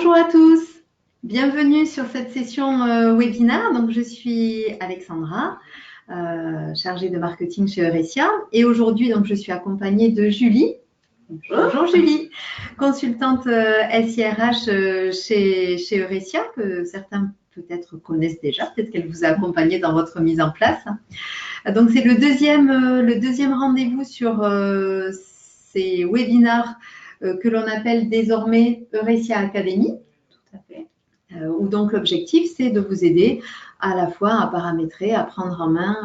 Bonjour à tous, bienvenue sur cette session webinaire. Donc, je suis Alexandra, chargée de marketing chez Eurecia. Et aujourd'hui, donc, je suis accompagnée de Julie. Bonjour Julie, consultante SIRH chez Eurecia, que certains peut-être connaissent déjà, peut-être qu'elle vous a accompagné dans votre mise en place. Donc, c'est le deuxième rendez-vous sur ces webinaires que l'on appelle désormais Eurecia Academy. Tout à fait. Où donc l'objectif, c'est de vous aider à la fois à paramétrer, à prendre en main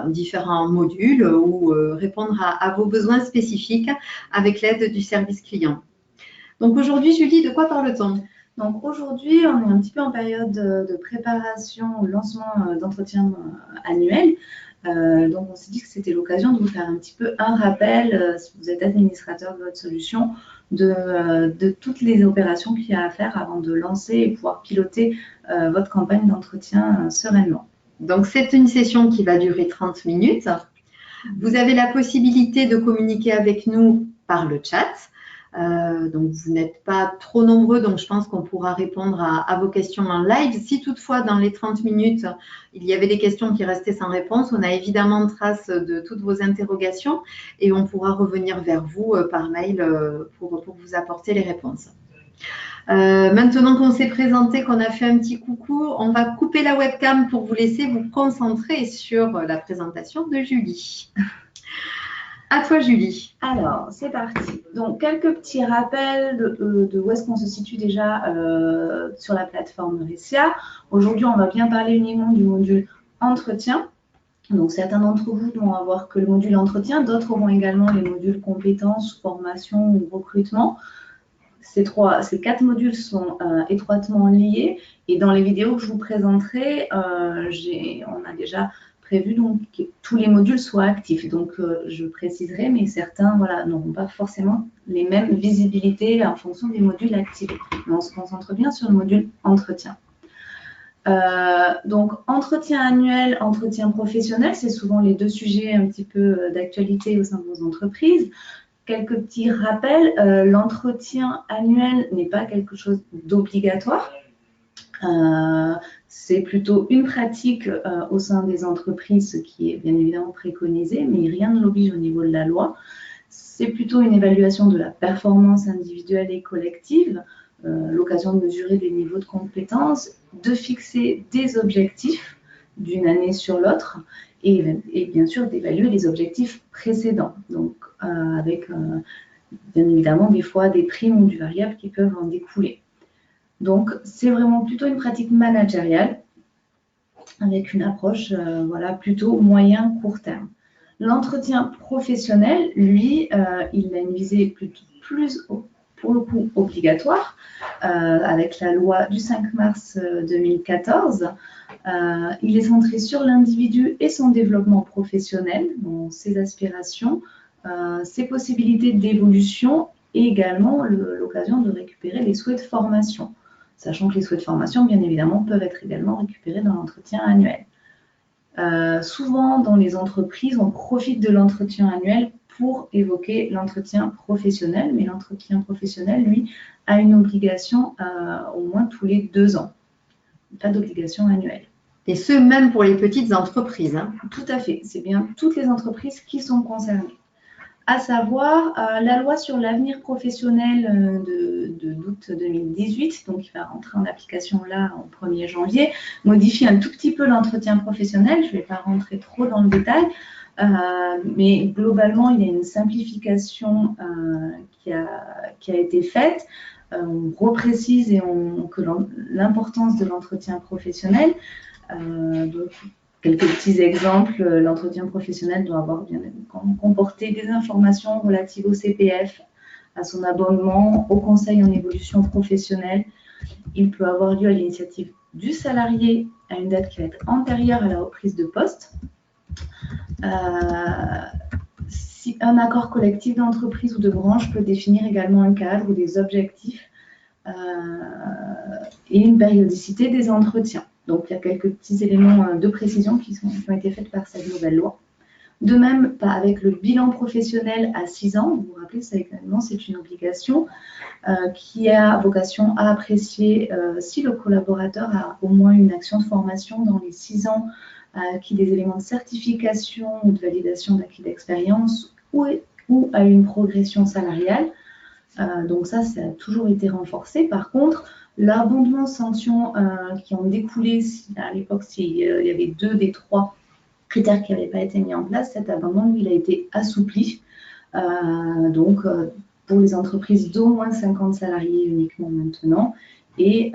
différents modules ou répondre à vos besoins spécifiques avec l'aide du service client. Donc aujourd'hui, Julie, de quoi parle-t-on? Donc aujourd'hui, on est un petit peu en période de préparation au lancement d'entretien annuel. Donc on s'est dit que c'était l'occasion de vous faire un petit peu un rappel, si vous êtes administrateur de votre solution, de toutes les opérations qu'il y a à faire avant de lancer et pouvoir piloter votre campagne d'entretien sereinement. Donc c'est une session qui va durer 30 minutes. Vous avez la possibilité de communiquer avec nous par le chat. Donc, vous n'êtes pas trop nombreux, donc je pense qu'on pourra répondre à vos questions en live. Si toutefois, dans les 30 minutes, il y avait des questions qui restaient sans réponse, on a évidemment trace de toutes vos interrogations et on pourra revenir vers vous par mail pour vous apporter les réponses. Maintenant qu'on s'est présenté, qu'on a fait un petit coucou, on va couper la webcam pour vous laisser vous concentrer sur la présentation de Julie. À toi, Julie. Alors, c'est parti. Donc, quelques petits rappels de où est-ce qu'on se situe déjà sur la plateforme Eurecia. Aujourd'hui, on va bien parler uniquement du module entretien. Donc, certains d'entre vous vont avoir que le module entretien, d'autres auront également les modules compétences, formation ou recrutement. Ces 4 modules sont étroitement liés et dans les vidéos que je vous présenterai, on a déjà prévu donc, que tous les modules soient actifs. Donc, je préciserai, mais certains n'auront pas forcément les mêmes visibilités en fonction des modules activés. Mais on se concentre bien sur le module entretien. Donc, entretien annuel, entretien professionnel, c'est souvent les deux sujets un petit peu d'actualité au sein de vos entreprises. Quelques petits rappels, l'entretien annuel n'est pas quelque chose d'obligatoire. C'est plutôt une pratique au sein des entreprises, ce qui est bien évidemment préconisé, mais rien ne l'oblige au niveau de la loi. C'est plutôt une évaluation de la performance individuelle et collective, l'occasion de mesurer des niveaux de compétences, de fixer des objectifs d'une année sur l'autre et bien sûr d'évaluer les objectifs précédents. Donc, avec bien évidemment des fois des primes ou du variable qui peuvent en découler. Donc, c'est vraiment plutôt une pratique managériale avec une approche plutôt moyen-court terme. L'entretien professionnel, lui, il a une visée plus pour le coup obligatoire avec la loi du 5 mars 2014. Il est centré sur l'individu et son développement professionnel, donc ses aspirations, ses possibilités d'évolution et également l'occasion de récupérer les souhaits de formation. Sachant que les souhaits de formation, bien évidemment, peuvent être également récupérés dans l'entretien annuel. Souvent, dans les entreprises, on profite de l'entretien annuel pour évoquer l'entretien professionnel, mais l'entretien professionnel, lui, a une obligation au moins tous les 2 ans. Pas d'obligation annuelle. Et ce, même pour les petites entreprises. Hein. Tout à fait. C'est bien toutes les entreprises qui sont concernées. À savoir, la loi sur l'avenir professionnel d'août 2018, donc qui va rentrer en application là au 1er janvier, modifie un tout petit peu l'entretien professionnel. Je ne vais pas rentrer trop dans le détail, mais globalement, il y a une simplification qui a été faite. On reprécise l'importance de l'entretien professionnel. Donc, quelques petits exemples, l'entretien professionnel doit comporter des informations relatives au CPF, à son abonnement, au conseil en évolution professionnelle. Il peut avoir lieu à l'initiative du salarié à une date qui va être antérieure à la reprise de poste. Si un accord collectif d'entreprise ou de branche peut définir également un cadre ou des objectifs et une périodicité des entretiens. Donc, il y a quelques petits éléments de précision qui ont été faits par cette nouvelle loi. De même, pas avec le bilan professionnel à 6 ans. Vous vous rappelez, ça également, c'est une obligation qui a vocation à apprécier si le collaborateur a au moins une action de formation dans les 6 ans, acquis des éléments de certification ou de validation d'acquis d'expérience ou à une progression salariale. Donc ça a toujours été renforcé. Par contre, l'abondement sanctions qui ont découlé, à l'époque, s'il y avait 2 des 3 critères qui n'avaient pas été mis en place, cet abondement, lui, il a été assoupli. Donc, pour les entreprises d'au moins 50 salariés uniquement maintenant. Et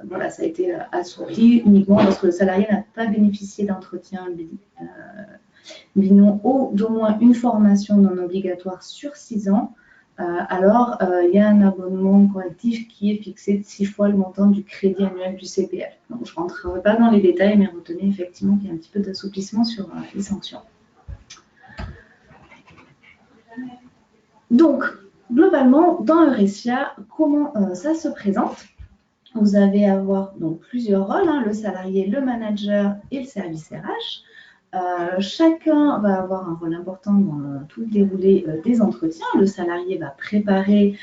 voilà, ça a été assoupli uniquement lorsque le salarié n'a pas bénéficié d'entretien binôme ou d'au moins une formation non obligatoire sur 6 ans. Alors, il y a un abonnement collectif qui est fixé de 6 fois le montant du crédit annuel du CPF. Donc, je ne rentrerai pas dans les détails, mais retenez effectivement qu'il y a un petit peu d'assouplissement sur les sanctions. Donc, globalement, dans Eurecia, comment ça se présente? Vous allez avoir donc plusieurs rôles, le salarié, le manager et le service RH. Chacun va avoir un rôle important dans tout le déroulé des entretiens. Le salarié va préparer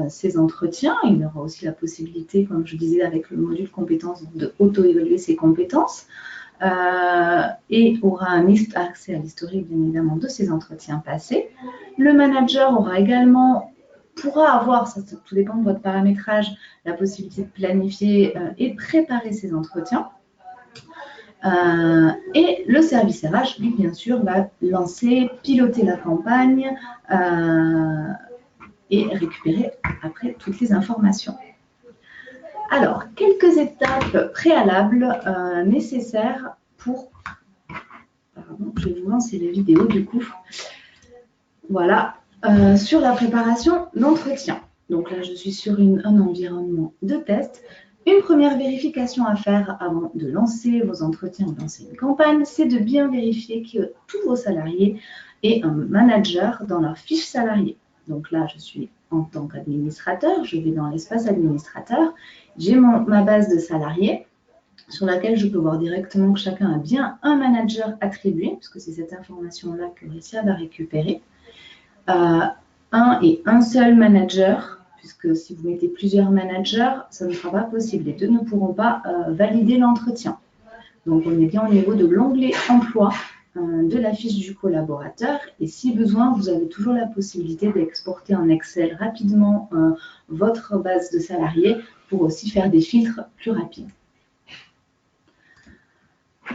ses entretiens. Il aura aussi la possibilité, comme je disais avec le module compétences, de auto-évaluer ses compétences et aura un accès à l'historique, bien évidemment, de ses entretiens passés. Le manager aura également, pourra avoir, ça tout dépend de votre paramétrage, la possibilité de planifier et de préparer ses entretiens. Et le service RH, lui, bien sûr, va lancer, piloter la campagne et récupérer après toutes les informations. Alors, quelques étapes préalables nécessaires pour... Pardon, je vais vous lancer la vidéo du coup. Voilà, sur la préparation d'entretien. Donc là, je suis sur un environnement de test. Une première vérification à faire avant de lancer vos entretiens ou de lancer une campagne, c'est de bien vérifier que tous vos salariés aient un manager dans leur fiche salariée. Donc là, je suis en tant qu'administrateur, je vais dans l'espace administrateur, j'ai ma base de salariés sur laquelle je peux voir directement que chacun a bien un manager attribué, puisque c'est cette information-là que Eurecia va récupérer. Un et un seul manager, puisque si vous mettez plusieurs managers, ça ne sera pas possible. Les deux ne pourront pas valider l'entretien. Donc, on est bien au niveau de l'onglet emploi de la fiche du collaborateur. Et si besoin, vous avez toujours la possibilité d'exporter en Excel rapidement votre base de salariés pour aussi faire des filtres plus rapides.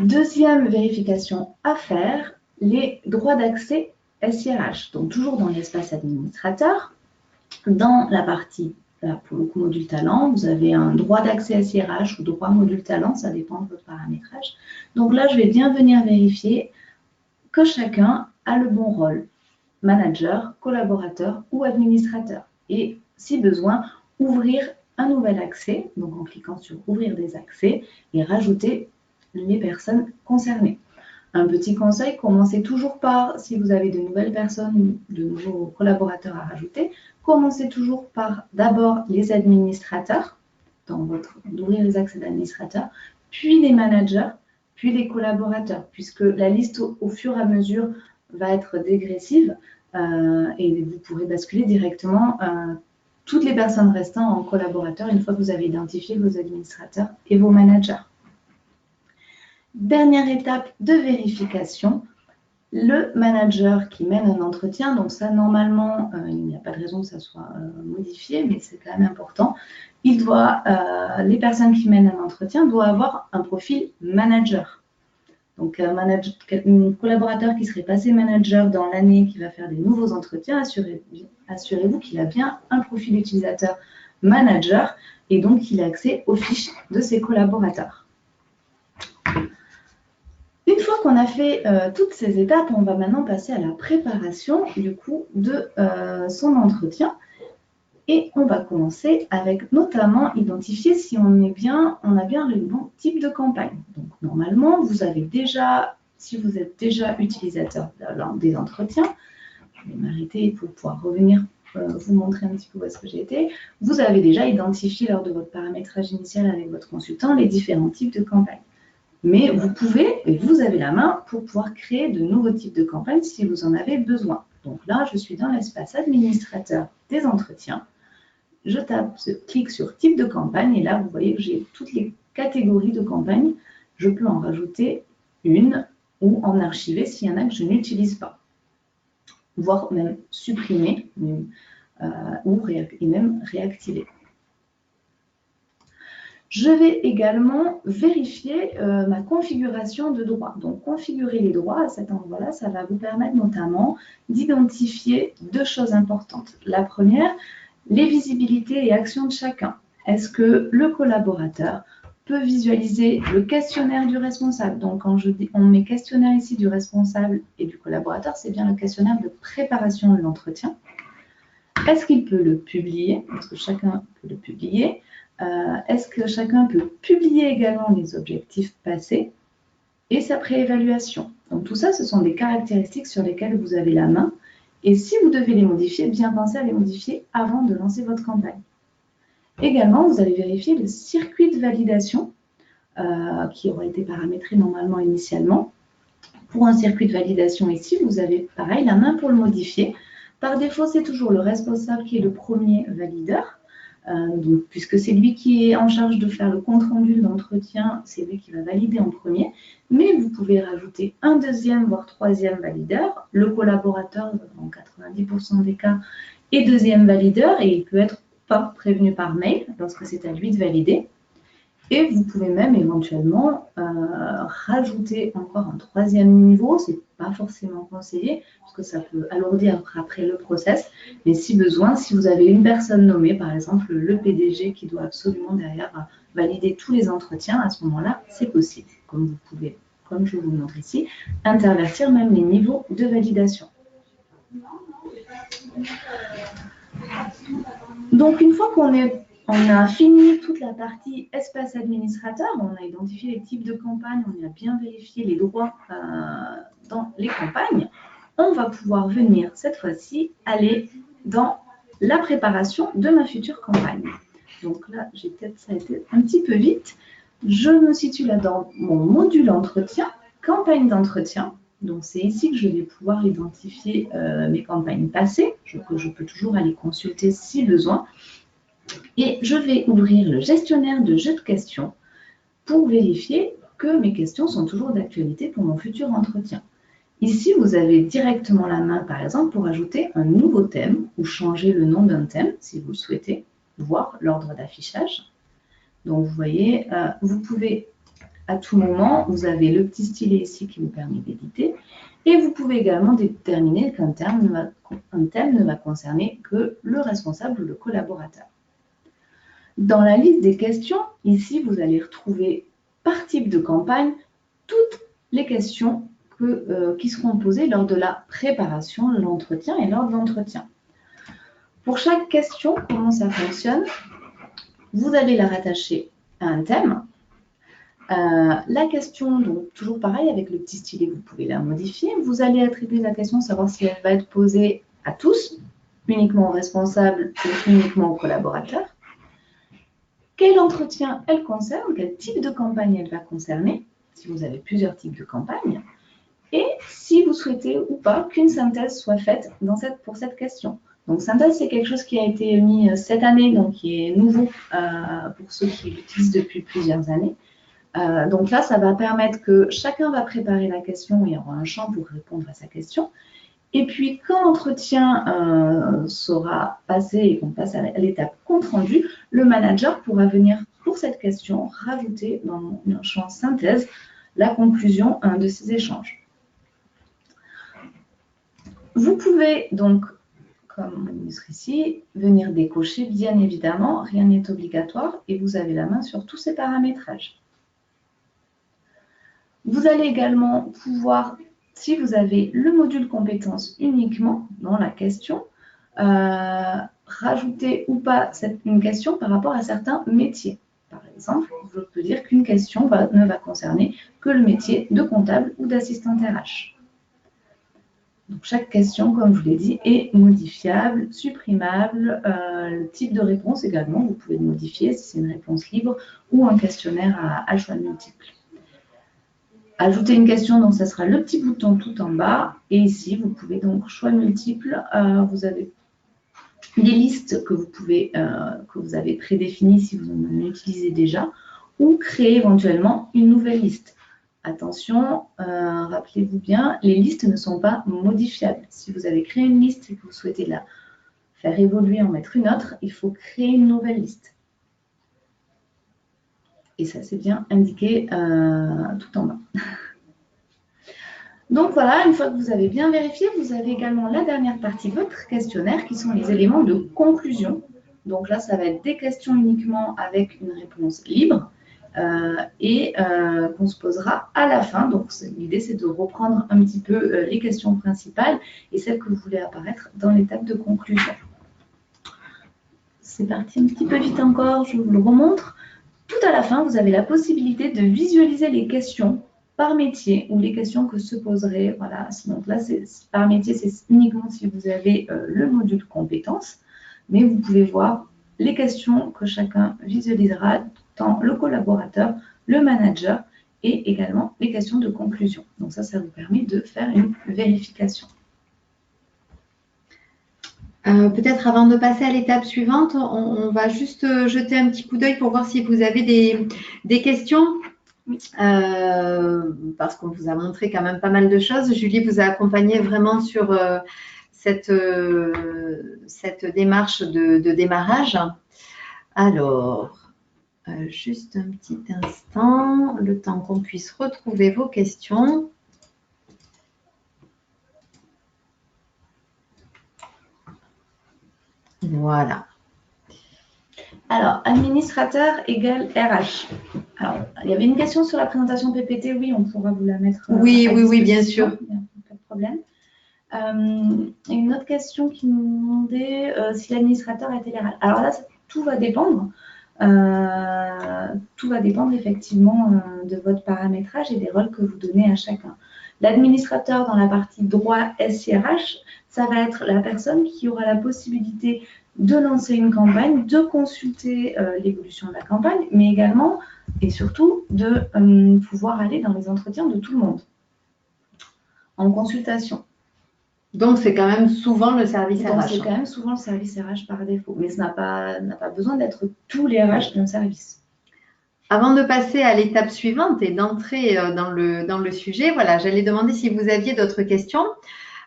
Deuxième vérification à faire, les droits d'accès SIRH. Donc, toujours dans l'espace administrateur, dans la partie, là, pour le coup, module talent, vous avez un droit d'accès SIRH ou droit module talent, ça dépend de votre paramétrage. Donc là, je vais bien venir vérifier que chacun a le bon rôle, manager, collaborateur ou administrateur. Et si besoin, ouvrir un nouvel accès, donc en cliquant sur ouvrir des accès et rajouter les personnes concernées. Un petit conseil, commencez toujours par, si vous avez de nouvelles personnes, de nouveaux collaborateurs à rajouter, commencez toujours par d'abord les administrateurs, d'ouvrir les accès d'administrateurs, puis les managers, puis les collaborateurs, puisque la liste au fur et à mesure va être dégressive et vous pourrez basculer directement toutes les personnes restant en collaborateurs une fois que vous avez identifié vos administrateurs et vos managers. Dernière étape de vérification, le manager qui mène un entretien, donc ça normalement, il n'y a pas de raison que ça soit modifié, mais c'est quand même important. Les personnes qui mènent un entretien doivent avoir un profil manager. Donc un collaborateur qui serait passé manager dans l'année, qui va faire des nouveaux entretiens, assurez-vous qu'il a bien un profil utilisateur manager et donc qu'il a accès aux fiches de ses collaborateurs. Une fois qu'on a fait toutes ces étapes, on va maintenant passer à la préparation du coup de son entretien. Et on va commencer avec notamment identifier si on a bien le bon type de campagne. Donc normalement, vous avez déjà, si vous êtes déjà utilisateur des entretiens, je vais m'arrêter pour pouvoir revenir vous montrer un petit peu où est-ce que j'ai été. Vous avez déjà identifié lors de votre paramétrage initial avec votre consultant les différents types de campagnes. Mais vous pouvez, et vous avez la main pour pouvoir créer de nouveaux types de campagnes si vous en avez besoin. Donc là, je suis dans l'espace administrateur des entretiens. Je clique sur type de campagne et là, vous voyez que j'ai toutes les catégories de campagnes. Je peux en rajouter une ou en archiver s'il y en a que je n'utilise pas, voire même supprimer et même réactiver. Je vais également vérifier ma configuration de droits. Donc, configurer les droits à cet endroit-là, ça va vous permettre notamment d'identifier deux choses importantes. La première, les visibilités et actions de chacun. Est-ce que le collaborateur peut visualiser le questionnaire du responsable? Donc, quand on met questionnaire ici du responsable et du collaborateur, c'est bien le questionnaire de préparation de l'entretien. Est-ce qu'il peut le publier? Est-ce que chacun peut le publier? Est-ce que chacun peut publier également les objectifs passés et sa préévaluation? Donc tout ça, ce sont des caractéristiques sur lesquelles vous avez la main. Et si vous devez les modifier, bien pensez à les modifier avant de lancer votre campagne. Également, vous allez vérifier le circuit de validation qui aura été paramétré normalement initialement. Pour un circuit de validation ici, vous avez pareil la main pour le modifier. Par défaut, c'est toujours le responsable qui est le premier valideur. Donc, puisque c'est lui qui est en charge de faire le compte-rendu de l'entretien, c'est lui qui va valider en premier. Mais vous pouvez rajouter un deuxième, voire troisième valideur. Le collaborateur, dans 90% des cas, est deuxième valideur et il peut être pas prévenu par mail lorsque c'est à lui de valider. Et vous pouvez même éventuellement rajouter encore un troisième niveau. Ce n'est pas forcément conseillé, parce que ça peut alourdir après le process. Mais si besoin, si vous avez une personne nommée, par exemple le PDG qui doit absolument derrière valider tous les entretiens, à ce moment-là, c'est possible. Comme vous pouvez, comme je vous le montre ici, intervertir même les niveaux de validation. Donc, une fois qu'on a fini toute la partie espace administrateur, on a identifié les types de campagnes, on a bien vérifié les droits dans les campagnes, on va pouvoir venir cette fois-ci aller dans la préparation de ma future campagne. Donc là, ça a été un petit peu vite. Je me situe là dans mon module entretien, campagne d'entretien. Donc c'est ici que je vais pouvoir identifier mes campagnes passées, que je peux toujours aller consulter si besoin. Et je vais ouvrir le gestionnaire de jeux de questions pour vérifier que mes questions sont toujours d'actualité pour mon futur entretien. Ici, vous avez directement la main, par exemple, pour ajouter un nouveau thème ou changer le nom d'un thème, si vous le souhaitez, voire l'ordre d'affichage. Donc, vous voyez, vous pouvez, à tout moment, vous avez le petit stylet ici qui vous permet d'éditer. Et vous pouvez également déterminer qu'un thème ne va concerner que le responsable ou le collaborateur. Dans la liste des questions, ici, vous allez retrouver par type de campagne toutes les questions qui seront posées lors de la préparation de l'entretien et lors de l'entretien. Pour chaque question, comment ça fonctionne? Vous allez la rattacher à un thème. La question, donc toujours pareil, avec le petit stylet, vous pouvez la modifier. Vous allez attribuer la question, savoir si elle va être posée à tous, uniquement aux responsables ou uniquement aux collaborateurs. Quel entretien elle concerne, quel type de campagne elle va concerner, si vous avez plusieurs types de campagnes, et si vous souhaitez ou pas qu'une synthèse soit faite pour cette question. Donc, synthèse, c'est quelque chose qui a été mis cette année, donc qui est nouveau pour ceux qui l'utilisent depuis plusieurs années. Donc là, ça va permettre que chacun va préparer la question, il y aura un champ pour répondre à sa question. Et puis, quand l'entretien sera passé et qu'on passe à l'étape compte rendu, le manager pourra venir pour cette question rajouter dans un champ synthèse la conclusion de ces échanges. Vous pouvez donc, comme on illustre ici, venir décocher, bien évidemment, rien n'est obligatoire et vous avez la main sur tous ces paramétrages. Vous allez également pouvoir, si vous avez le module compétences uniquement dans la question, rajouter ou pas une question par rapport à certains métiers. Par exemple, je peux dire qu'une question ne va concerner que le métier de comptable ou d'assistante RH. Donc, chaque question, comme je vous l'ai dit, est modifiable, supprimable. Le type de réponse également, vous pouvez le modifier si c'est une réponse libre ou un questionnaire à choix multiples. ajouter une question, donc ça sera le petit bouton tout en bas. Et ici, vous pouvez donc choix multiples. Vous avez des listes que vous avez prédéfinies si vous en utilisez déjà, ou créer éventuellement une nouvelle liste. Attention, rappelez-vous bien, les listes ne sont pas modifiables. Si vous avez créé une liste et que vous souhaitez la faire évoluer, en mettre une autre, il faut créer une nouvelle liste. Et ça, c'est bien indiqué tout en bas. Donc voilà, une fois que vous avez bien vérifié, vous avez également la dernière partie de votre questionnaire qui sont les éléments de conclusion. Donc là, ça va être des questions uniquement avec une réponse libre et qu'on se posera à la fin. Donc l'idée, c'est de reprendre un petit peu les questions principales et celles que vous voulez apparaître dans l'étape de conclusion. C'est parti un petit peu vite encore, je vous le remontre. Tout à la fin, vous avez la possibilité de visualiser les questions par métier ou les questions que se poseraient. Voilà. Donc là, par métier, c'est uniquement si vous avez le module compétences, mais vous pouvez voir les questions que chacun visualisera, tant le collaborateur, le manager et également les questions de conclusion. Donc ça vous permet de faire une vérification. Peut-être avant de passer à l'étape suivante, on va juste jeter un petit coup d'œil pour voir si vous avez des questions. Parce qu'on vous a montré quand même pas mal de choses. Julie vous a accompagné vraiment sur cette démarche de démarrage. Alors, juste un petit instant, le temps qu'on puisse retrouver vos questions. Voilà. Alors, administrateur égale RH. Alors, il y avait une question sur la présentation PPT. Oui, on pourra vous la mettre. Oui, bien sûr. Il n'y a pas de problème. Une autre question qui nous demandait si l'administrateur était RH. Alors là, tout va dépendre. Tout va dépendre effectivement de votre paramétrage et des rôles que vous donnez à chacun. L'administrateur dans la partie droit SIRH, ça va être la personne qui aura la possibilité de lancer une campagne, de consulter l'évolution de la campagne, mais également et surtout de pouvoir aller dans les entretiens de tout le monde en consultation. Donc, c'est quand même souvent le service RH. C'est quand même souvent le service RH par défaut, mais ça n'a pas besoin d'être tous les RH d'un service. Avant de passer à l'étape suivante et d'entrer dans le sujet, voilà, j'allais demander si vous aviez d'autres questions.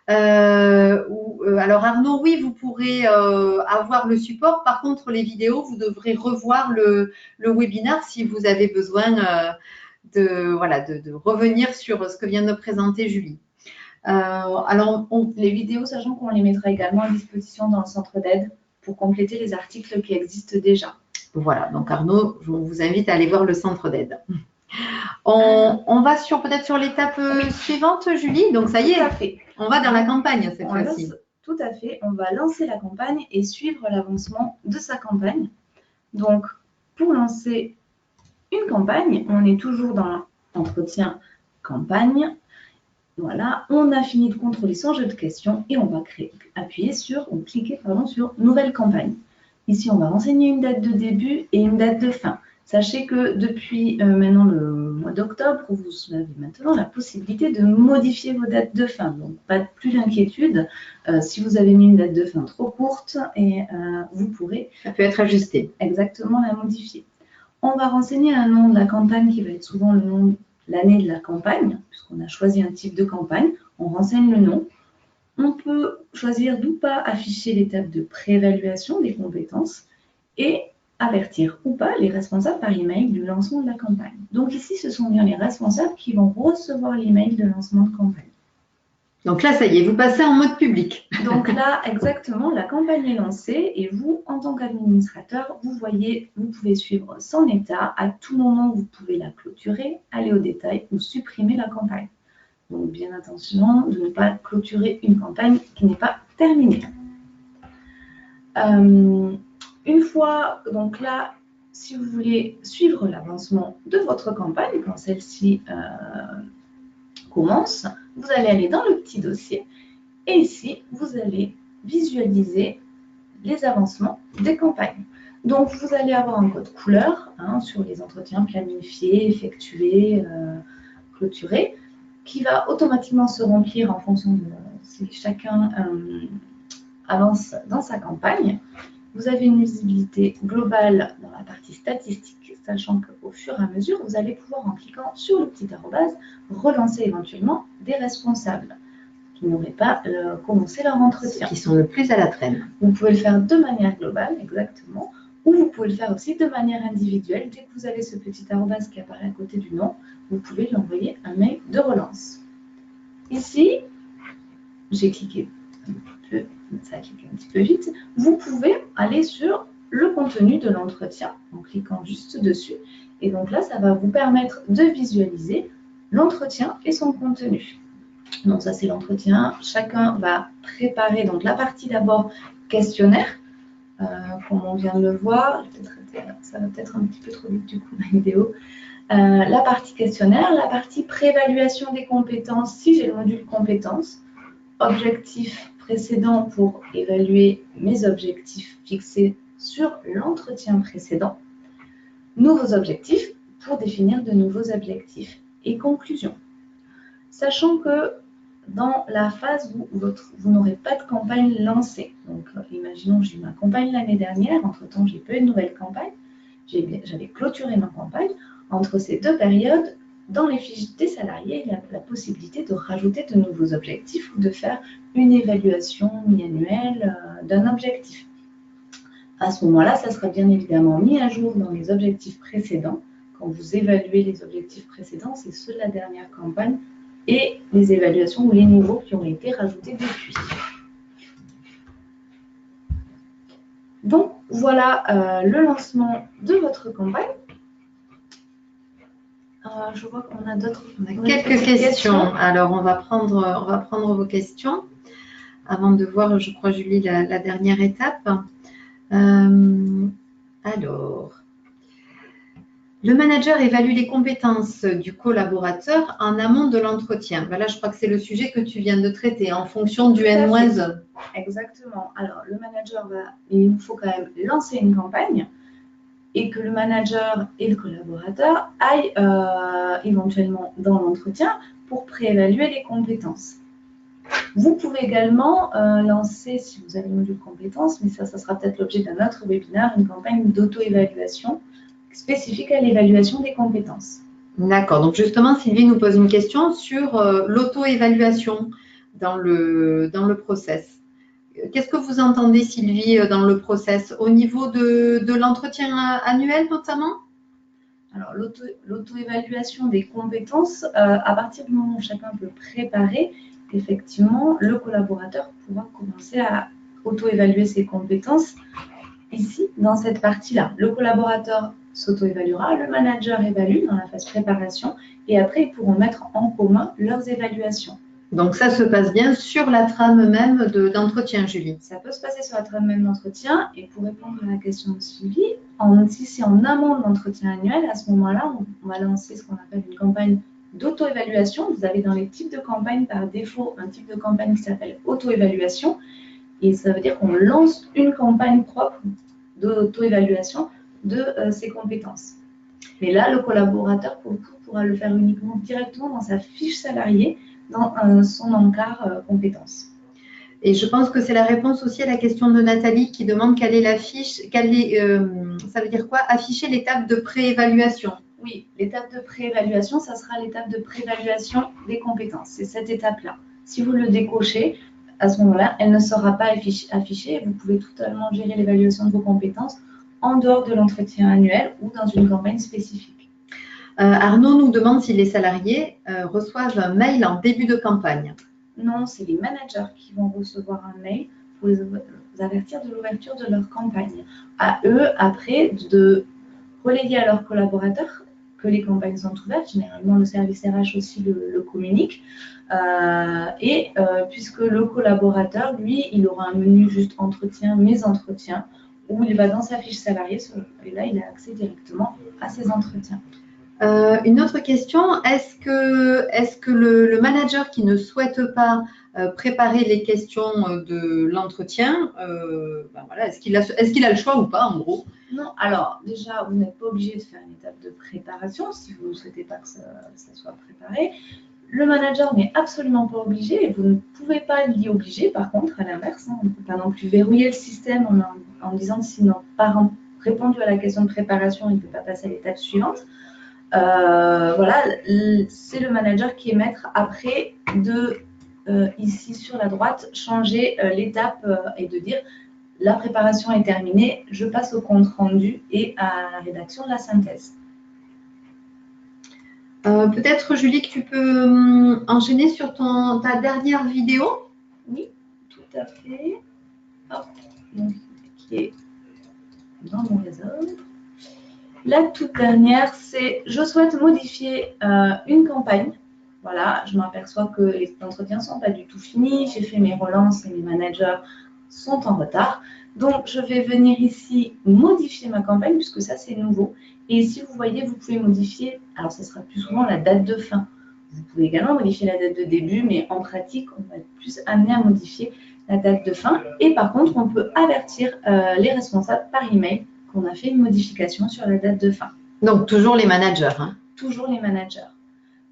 Alors Arnaud, oui, vous pourrez avoir le support. Par contre, les vidéos, vous devrez revoir le webinaire si vous avez besoin de revenir sur ce que vient de présenter Julie. Alors, les vidéos, sachant qu'on les mettra également à disposition dans le centre d'aide pour compléter les articles qui existent déjà. Voilà, donc Arnaud, je vous invite à aller voir le centre d'aide. On va peut-être sur l'étape suivante, Julie. Donc ça y est, tout à fait. On va dans la campagne cette fois-ci. Tout à fait. On va lancer la campagne et suivre l'avancement de sa campagne. Donc, pour lancer une campagne, on est toujours dans l'entretien campagne. Voilà, on a fini de contrôler son jeu de questions et on va cliquer sur Nouvelle campagne. Ici, on va renseigner une date de début et une date de fin. Sachez que depuis maintenant le mois d'octobre, vous avez maintenant la possibilité de modifier vos dates de fin. Donc, pas plus d'inquiétude. Si vous avez mis une date de fin trop courte, vous pourrez... Ça peut être ajusté. Exactement, la modifier. On va renseigner un nom de la campagne qui va être souvent le nom, l'année de la campagne, puisqu'on a choisi un type de campagne. On renseigne le nom. On peut choisir d'où pas afficher l'étape de préévaluation des compétences et avertir ou pas les responsables par email du lancement de la campagne. Donc ici, ce sont bien les responsables qui vont recevoir l'email de lancement de campagne. Donc là, ça y est, vous passez en mode public. Donc là, exactement, la campagne est lancée et vous, en tant qu'administrateur, vous pouvez suivre son état. À tout moment, vous pouvez la clôturer, aller au détail ou supprimer la campagne. Donc, bien attention de ne pas clôturer une campagne qui n'est pas terminée. Une fois, donc là, si vous voulez suivre l'avancement de votre campagne, quand celle-ci commence, vous allez aller dans le petit dossier et ici, vous allez visualiser les avancements des campagnes. Donc, vous allez avoir un code couleur sur les entretiens planifiés, effectués, clôturé, qui va automatiquement se remplir en fonction de si chacun avance dans sa campagne. Vous avez une visibilité globale dans la partie statistique, sachant qu'au fur et à mesure, vous allez pouvoir, en cliquant sur le petit arrobase, relancer éventuellement des responsables qui n'auraient pas commencé leur entretien. Qui sont le plus à la traîne. Vous pouvez le faire de manière globale, exactement, ou vous pouvez le faire aussi de manière individuelle. Dès que vous avez ce petit arrobase qui apparaît à côté du nom, vous pouvez lui envoyer un mail de relance. Ici, j'ai cliqué un peu, ça a cliqué un petit peu vite. Vous pouvez aller sur le contenu de l'entretien en cliquant juste dessus. Et donc là, ça va vous permettre de visualiser l'entretien et son contenu. Donc ça, c'est l'entretien. Chacun va préparer donc la partie d'abord questionnaire, comme on vient de le voir. Ça va peut-être un petit peu trop vite du coup la vidéo. La partie questionnaire, la partie préévaluation des compétences, si j'ai le module compétences, objectif précédent pour évaluer mes objectifs fixés sur l'entretien précédent, nouveaux objectifs pour définir de nouveaux objectifs et conclusion. Sachant que dans la phase où vous n'aurez pas de campagne lancée, donc imaginons que j'ai eu ma campagne l'année dernière, entre-temps j'ai pas eu de nouvelle campagne, j'avais clôturé ma campagne, entre ces deux périodes, dans les fiches des salariés, il y a la possibilité de rajouter de nouveaux objectifs ou de faire une évaluation mi-annuelle d'un objectif. À ce moment-là, ça sera bien évidemment mis à jour dans les objectifs précédents. Quand vous évaluez les objectifs précédents, c'est ceux de la dernière campagne et les évaluations ou les nouveaux qui ont été rajoutés depuis. Donc, voilà le lancement de votre campagne. Je vois qu'on a d'autres. Quelques questions. Alors, on va prendre vos questions avant de voir, je crois, Julie, la dernière étape. Alors, le manager évalue les compétences du collaborateur en amont de l'entretien. Voilà, je crois que c'est le sujet que tu viens de traiter, en fonction du N-1. Exactement. Alors, le manager il nous faut quand même lancer une campagne et que le manager et le collaborateur aillent éventuellement dans l'entretien pour préévaluer les compétences. Vous pouvez également lancer, si vous avez le module compétences, mais ça sera peut-être l'objet d'un autre webinaire, une campagne d'auto-évaluation spécifique à l'évaluation des compétences. D'accord. Donc justement, Sylvie nous pose une question sur l'auto-évaluation dans le process. Qu'est-ce que vous entendez, Sylvie, dans le process au niveau de l'entretien annuel notamment? Alors, l'auto-évaluation des compétences, à partir du moment où chacun peut préparer, effectivement, le collaborateur pourra commencer à auto-évaluer ses compétences ici, dans cette partie-là. Le collaborateur s'auto-évaluera, le manager évalue dans la phase préparation et après, ils pourront mettre en commun leurs évaluations. Donc, ça se passe bien sur la trame même d'entretien, Julie. Ça peut se passer sur la trame même d'entretien. Et pour répondre à la question de Sylvie, si c'est en amont de l'entretien annuel, à ce moment-là, on va lancer ce qu'on appelle une campagne d'auto-évaluation. Vous avez dans les types de campagnes, par défaut, un type de campagne qui s'appelle auto-évaluation. Et ça veut dire qu'on lance une campagne propre d'auto-évaluation de ses compétences. Mais là, le collaborateur, pour le coup, pourra le faire uniquement directement dans sa fiche salariée, dans son encart compétences. Et je pense que c'est la réponse aussi à la question de Nathalie qui demande quelle est la fiche, ça veut dire quoi? Afficher l'étape de préévaluation. Oui, l'étape de préévaluation, ça sera l'étape de préévaluation des compétences. C'est cette étape-là. Si vous le décochez, à ce moment-là, elle ne sera pas affichée. Vous pouvez totalement gérer l'évaluation de vos compétences en dehors de l'entretien annuel ou dans une campagne spécifique. Arnaud nous demande si les salariés reçoivent un mail en début de campagne. Non, c'est les managers qui vont recevoir un mail pour les avertir de l'ouverture de leur campagne. À eux, après, de relayer à leurs collaborateurs que les campagnes sont ouvertes. Généralement, le service RH aussi le communique. Puisque le collaborateur, lui, il aura un menu juste entretien, mes entretiens, où il va dans sa fiche salariée et là, il a accès directement à ses entretiens. Une autre question, est-ce que le manager qui ne souhaite pas préparer les questions de l'entretien, ben voilà, est-ce qu'il a le choix ou pas, en gros? Non, alors déjà, vous n'êtes pas obligé de faire une étape de préparation si vous ne souhaitez pas que ça soit préparé. Le manager n'est absolument pas obligé et vous ne pouvez pas l'y obliger. Par contre, à l'inverse, on ne peut pas non plus verrouiller le système en disant que s'il n'a pas répondu à la question de préparation, il ne peut pas passer à l'étape suivante. Voilà, c'est le manager qui est maître après de, ici sur la droite, changer l'étape et de dire la préparation est terminée, je passe au compte rendu et à la rédaction de la synthèse. Peut-être, Julie, que tu peux enchaîner sur ta dernière vidéo? Oui, tout à fait. Hop, donc, qui est dans mon réseau. La toute dernière, c'est je souhaite modifier une campagne. Voilà, je m'aperçois que les entretiens ne sont pas du tout finis. J'ai fait mes relances et mes managers sont en retard. Donc, je vais venir ici modifier ma campagne puisque ça, c'est nouveau. Et ici, vous voyez, vous pouvez modifier, alors ce sera plus souvent la date de fin. Vous pouvez également modifier la date de début, mais en pratique, on va être plus amené à modifier la date de fin. Et par contre, on peut avertir les responsables par email qu'on a fait une modification sur la date de fin. Donc, toujours les managers. Hein. Toujours les managers.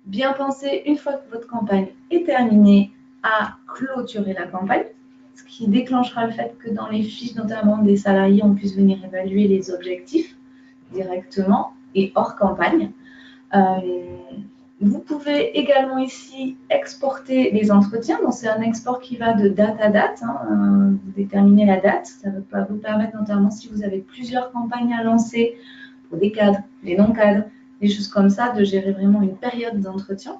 Bien penser, une fois que votre campagne est terminée, à clôturer la campagne, ce qui déclenchera le fait que dans les fiches, notamment des salariés, on puisse venir évaluer les objectifs directement et hors campagne. Vous pouvez également ici exporter les entretiens. Donc, c'est un export qui va de date à date. Vous déterminez la date. Ça va vous permettre notamment, si vous avez plusieurs campagnes à lancer pour des cadres, des non-cadres, des choses comme ça, de gérer vraiment une période d'entretien.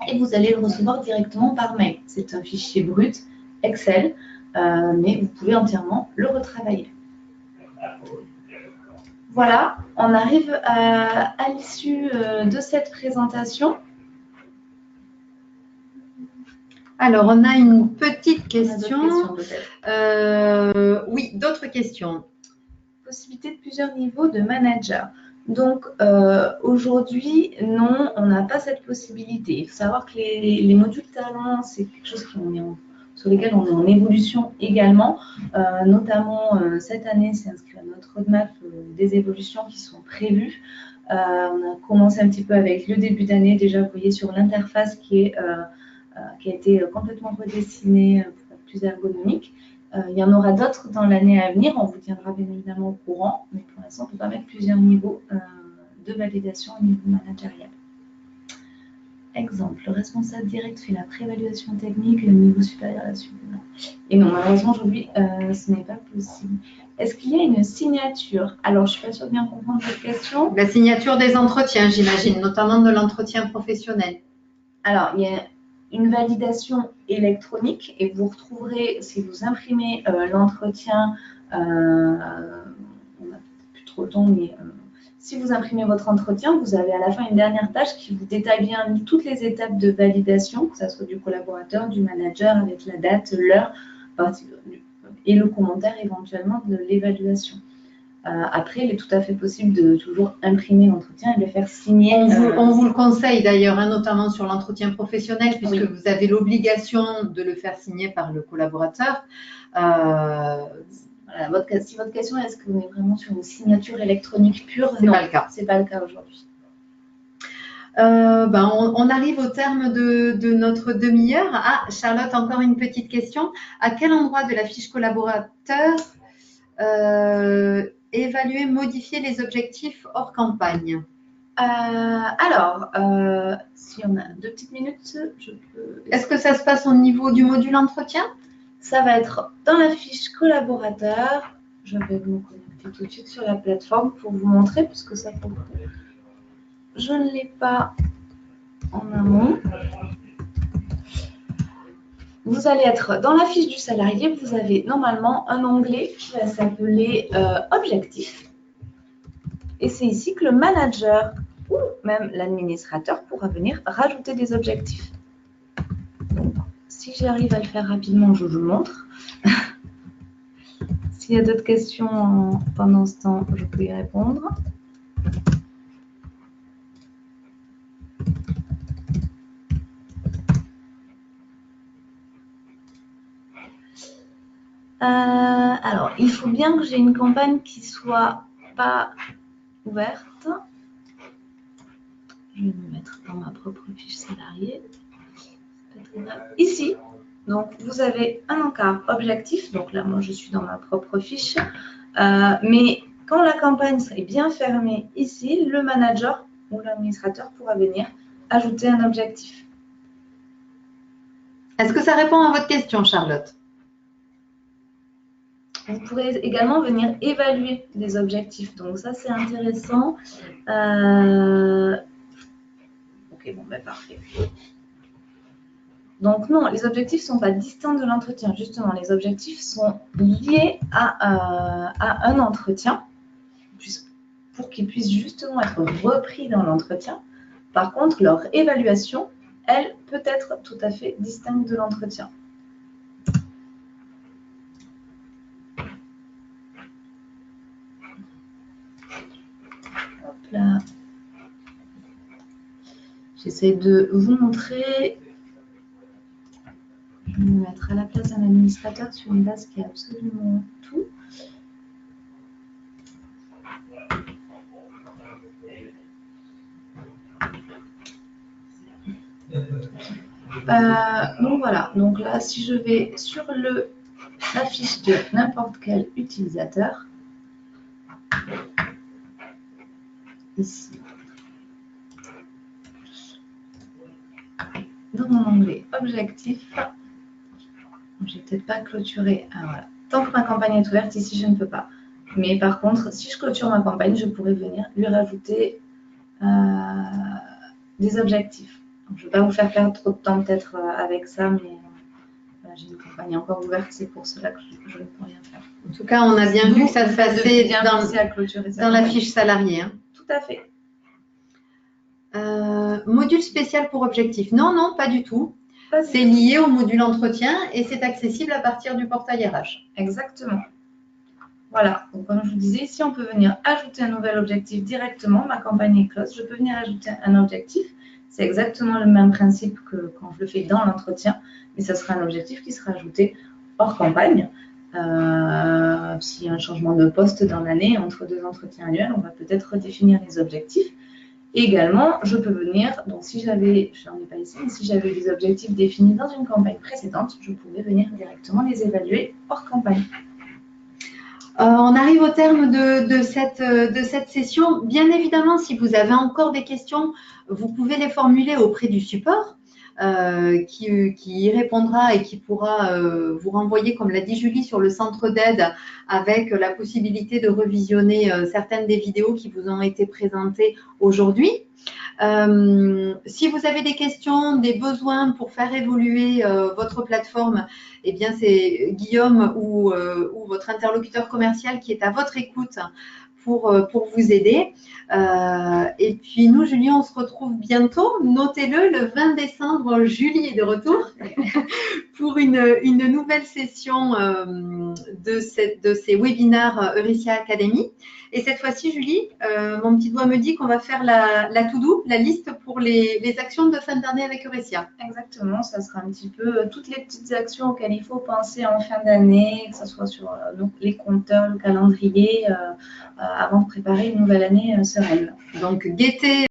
Et vous allez le recevoir directement par mail. C'est un fichier brut, Excel, mais vous pouvez entièrement le retravailler. Voilà, on arrive à l'issue de cette présentation. Alors, on a une petite question. Oui, d'autres questions. Possibilité de plusieurs niveaux de manager. Donc, aujourd'hui, non, on n'a pas cette possibilité. Il faut savoir que les modules talents, c'est quelque chose sur lesquels on est en évolution également. Notamment, cette année, c'est inscrit à notre roadmap des évolutions qui sont prévues. On a commencé un petit peu avec le début d'année. Déjà, vous voyez sur l'interface qui a été complètement redessinée pour être plus ergonomique. Il y en aura d'autres dans l'année à venir. On vous tiendra bien évidemment au courant. Mais pour l'instant, on ne peut pas mettre plusieurs niveaux de validation au niveau managérial. Exemple, le responsable direct fait la préévaluation technique et le niveau supérieur à la suite. Et non, malheureusement, aujourd'hui, ce n'est pas possible. Est-ce qu'il y a une signature? Alors, je ne suis pas sûre de bien comprendre cette question. La signature des entretiens, j'imagine, notamment de l'entretien professionnel. Alors, il y a une validation électronique et vous retrouverez, si vous imprimez l'entretien, on n'a plus trop le temps, mais si vous imprimez votre entretien, vous avez à la fin une dernière page qui vous détaille bien toutes les étapes de validation, que ce soit du collaborateur, du manager, avec la date, l'heure, et le commentaire éventuellement de l'évaluation. Après, il est tout à fait possible de toujours imprimer l'entretien et de le faire signer. On vous le conseille d'ailleurs, hein, notamment sur l'entretien professionnel, puisque oui. vous avez l'obligation de le faire signer par le collaborateur. Voilà, si votre question est, est-ce que vous êtes vraiment sur une signature électronique pure? C'est pas le cas. C'est pas le cas aujourd'hui. On arrive au terme de notre demi-heure. Ah, Charlotte, encore une petite question. À quel endroit de la fiche collaborateur évaluer, modifier les objectifs hors campagne? Si on a 2 petites minutes, je peux... Est-ce que ça se passe au niveau du module entretien? Ça va être dans la fiche collaborateur. Je vais me connecter tout de suite sur la plateforme pour vous montrer, puisque ça pour je ne l'ai pas en amont. Vous allez être dans la fiche du salarié, vous avez normalement un onglet qui va s'appeler Objectifs. Et c'est ici que le manager ou même l'administrateur pourra venir rajouter des objectifs. Donc, si j'arrive à le faire rapidement, je vous le montre. S'il y a d'autres questions pendant ce temps, je peux y répondre. Alors, il faut bien que j'ai une campagne qui soit pas ouverte. Je vais me mettre dans ma propre fiche salariée. Ici, donc vous avez un encart objectif. Donc là, moi, je suis dans ma propre fiche. Mais quand la campagne serait bien fermée ici, le manager ou l'administrateur pourra venir ajouter un objectif. Est-ce que ça répond à votre question, Charlotte? Vous pourrez également venir évaluer les objectifs. Donc ça, c'est intéressant. Ok, bon, ben parfait. Donc non, les objectifs ne sont pas distincts de l'entretien. Justement, les objectifs sont liés à un entretien pour qu'ils puissent justement être repris dans l'entretien. Par contre, leur évaluation, elle, peut être tout à fait distincte de l'entretien. Hop là. J'essaie de vous montrer. Je vais me mettre à la place d'un administrateur sur une base qui a absolument tout. Donc voilà, donc là, si je vais sur la fiche de n'importe quel utilisateur, ici, dans mon onglet objectif, je vais peut-être pas clôturer. Ah, voilà. Tant que ma campagne est ouverte, ici, je ne peux pas. Mais par contre, si je clôture ma campagne, je pourrais venir lui rajouter des objectifs. Donc, je ne vais pas vous faire perdre trop de temps peut-être avec ça, mais j'ai une campagne encore ouverte, c'est pour cela que je ne peux rien faire. En tout cas, on a bien vu que ça se passait dans la fiche salariée. Hein. Tout à fait. Module spécial pour objectif. Non, non, pas du tout. C'est lié au module entretien et c'est accessible à partir du portail RH. Exactement. Voilà, donc comme je vous disais, ici on peut venir ajouter un nouvel objectif directement. Ma campagne est close, je peux venir ajouter un objectif. C'est exactement le même principe que quand je le fais dans l'entretien, mais ça sera un objectif qui sera ajouté hors campagne. S'il y a un changement de poste dans l'année, entre deux entretiens annuels, on va peut-être redéfinir les objectifs. Et également, je peux venir, donc si j'avais, je n'en ai pas ici, mais si j'avais des objectifs définis dans une campagne précédente, je pouvais venir directement les évaluer hors campagne. On arrive au terme de cette session. Bien évidemment, si vous avez encore des questions, vous pouvez les formuler auprès du support qui y répondra et qui pourra vous renvoyer, comme l'a dit Julie, sur le centre d'aide avec la possibilité de revisionner certaines des vidéos qui vous ont été présentées aujourd'hui. Si vous avez des questions, des besoins pour faire évoluer votre plateforme, eh bien c'est Guillaume ou votre interlocuteur commercial qui est à votre écoute pour vous aider. Et puis nous, Julie, on se retrouve bientôt. Notez-le, le 20 décembre, Julie est de retour pour une nouvelle session de ces webinaires Eurecia Academy. Et cette fois-ci, Julie, mon petit doigt me dit qu'on va faire la to-do, la liste pour les actions de fin d'année avec Eurecia. Exactement, ça sera un petit peu toutes les petites actions auxquelles il faut penser en fin d'année, que ce soit sur donc, les compteurs, le calendrier, avant de préparer une nouvelle année sereine. Donc, guettez